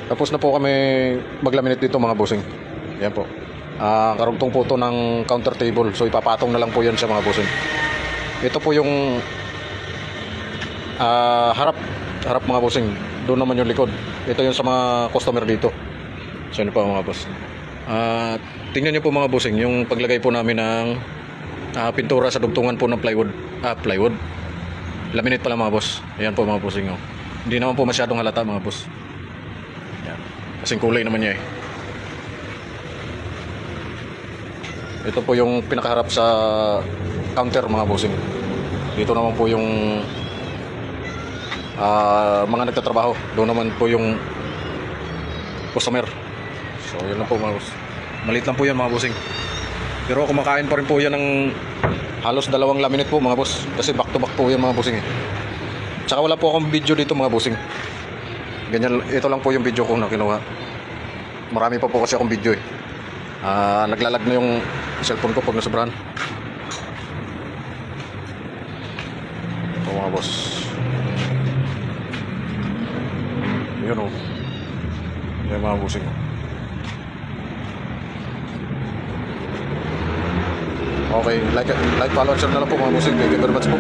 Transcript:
Tapos na po kami maglaminate dito mga bossing. Yan po. Karugtong po to ng counter table. So ipapatong na lang po yan sa mga bossing. Ito po yung harap mga bossing. Doon naman yung likod. Ito yung sa mga customer dito. So yun po mga boss. Tingnan nyo po mga bossing yung paglagay po namin ng pintura sa dugtungan po ng plywood. Laminate pala mga boss. Ayan po mga bossing. Oh. Hindi naman po masyadong halata mga boss. Ayan. Kasing kulay naman niya eh. Ito po yung pinakaharap sa counter mga bossing. Dito naman po yung mga nagtatrabaho. Doon naman po yung customer. So yun lang po mga boss. Maliit lang po yan mga bossing. Pero kumakain pa rin po yan ng halos 2 laminate po mga boss. Kasi back to back po yan mga bossing eh. Tsaka wala po akong video dito mga bossing. Ganyan, ito lang po yung video ko na kinuha. Marami pa po kasi akong video eh. Naglalag na yung cellphone ko pag nasobrahan. Ito mga boss. Yun o. Yan mga bossing. Okay, like, follow, and share na lang po mga bossing. Thank you very much po.